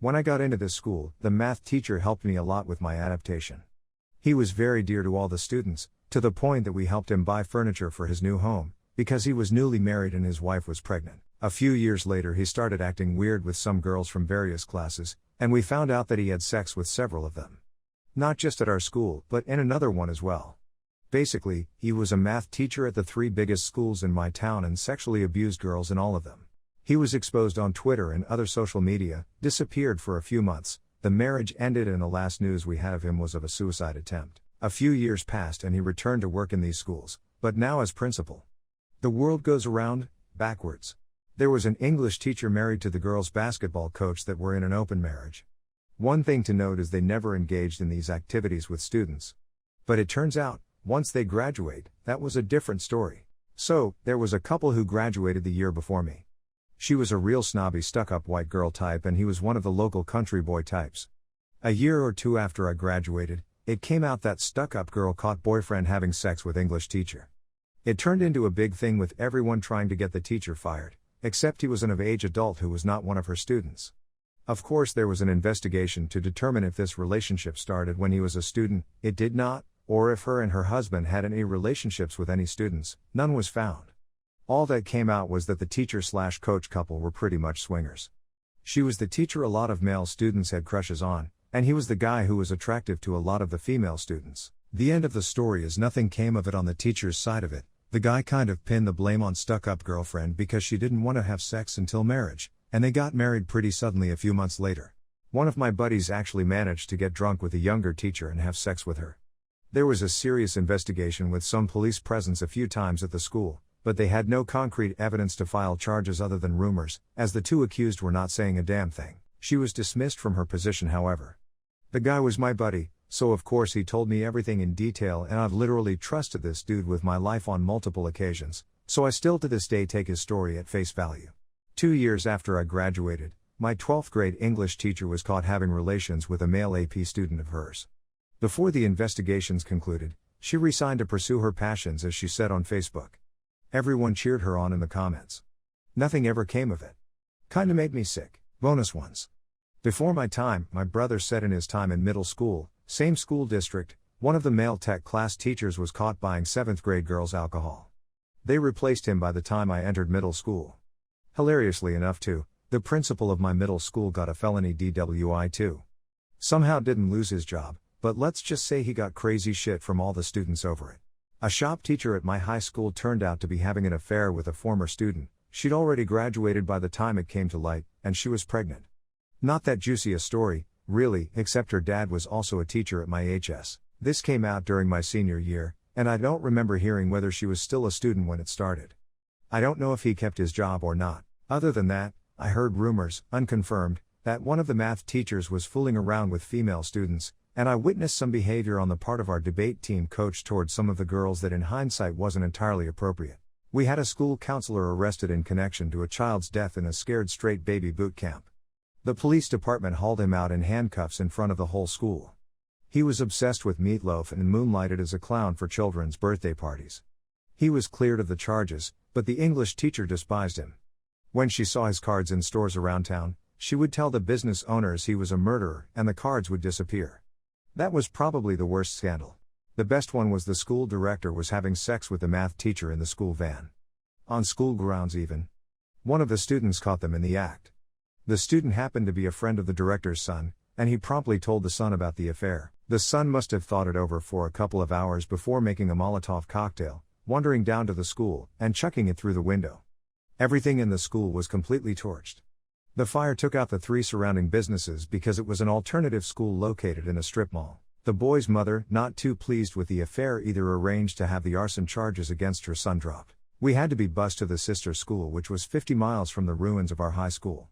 When I got into this school, the math teacher helped me a lot with my adaptation. He was very dear to all the students, to the point that we helped him buy furniture for his new home, because he was newly married and his wife was pregnant. A few years later he started acting weird with some girls from various classes, and we found out that he had sex with several of them. Not just at our school, but in another one as well. Basically, he was a math teacher at the 3 biggest schools in my town and sexually abused girls in all of them. He was exposed on Twitter and other social media, disappeared for a few months, the marriage ended and the last news we had of him was of a suicide attempt. A few years passed and he returned to work in these schools, but now as principal. The world goes around, backwards. There was an English teacher married to the girls' basketball coach that were in an open marriage. One thing to note is they never engaged in these activities with students. But it turns out, once they graduate, that was a different story. So, there was a couple who graduated the year before me. She was a real snobby stuck-up white girl type and he was one of the local country boy types. A year or 2 after I graduated, it came out that stuck-up girl caught boyfriend having sex with English teacher. It turned into a big thing with everyone trying to get the teacher fired, except he was an of-age adult who was not one of her students. Of course there was an investigation to determine if this relationship started when he was a student, it did not, or if her and her husband had any relationships with any students, none was found. All that came out was that the teacher/coach couple were pretty much swingers. She was the teacher a lot of male students had crushes on, and he was the guy who was attractive to a lot of the female students. The end of the story is nothing came of it on the teacher's side of it. The guy kind of pinned the blame on stuck-up girlfriend because she didn't want to have sex until marriage, and they got married pretty suddenly a few months later. One of my buddies actually managed to get drunk with a younger teacher and have sex with her. There was a serious investigation with some police presence a few times at the school, but they had no concrete evidence to file charges other than rumors, as the 2 accused were not saying a damn thing. She was dismissed from her position however. The guy was my buddy, so of course he told me everything in detail and I've literally trusted this dude with my life on multiple occasions, so I still to this day take his story at face value. 2 years after I graduated, my 12th grade English teacher was caught having relations with a male AP student of hers. Before the investigations concluded, she resigned to pursue her passions as she said on Facebook. Everyone cheered her on in the comments. Nothing ever came of it. Kinda made me sick. Bonus ones. Before my time, my brother said in his time in middle school, same school district, one of the male tech class teachers was caught buying 7th grade girls alcohol. They replaced him by the time I entered middle school. Hilariously enough too, the principal of my middle school got a felony DWI too. Somehow didn't lose his job, but let's just say he got crazy shit from all the students over it. A shop teacher at my high school turned out to be having an affair with a former student. She'd already graduated by the time it came to light, and she was pregnant. Not that juicy a story, really, except her dad was also a teacher at my HS. This came out during my senior year, and I don't remember hearing whether she was still a student when it started. I don't know if he kept his job or not. Other than that, I heard rumors, unconfirmed, that one of the math teachers was fooling around with female students, and I witnessed some behavior on the part of our debate team coach towards some of the girls that in hindsight wasn't entirely appropriate. We had a school counselor arrested in connection to a child's death in a scared straight baby boot camp. The police department hauled him out in handcuffs in front of the whole school. He was obsessed with meatloaf and moonlighted as a clown for children's birthday parties. He was cleared of the charges, but the English teacher despised him. When she saw his cards in stores around town, she would tell the business owners he was a murderer and the cards would disappear. That was probably the worst scandal. The best one was the school director was having sex with the math teacher in the school van. On school grounds even. One of the students caught them in the act. The student happened to be a friend of the director's son, and he promptly told the son about the affair. The son must have thought it over for a couple of hours before making a Molotov cocktail, wandering down to the school, and chucking it through the window. Everything in the school was completely torched. The fire took out the 3 surrounding businesses because it was an alternative school located in a strip mall. The boy's mother, not too pleased with the affair, either arranged to have the arson charges against her son dropped. We had to be bused to the sister school, which was 50 miles from the ruins of our high school.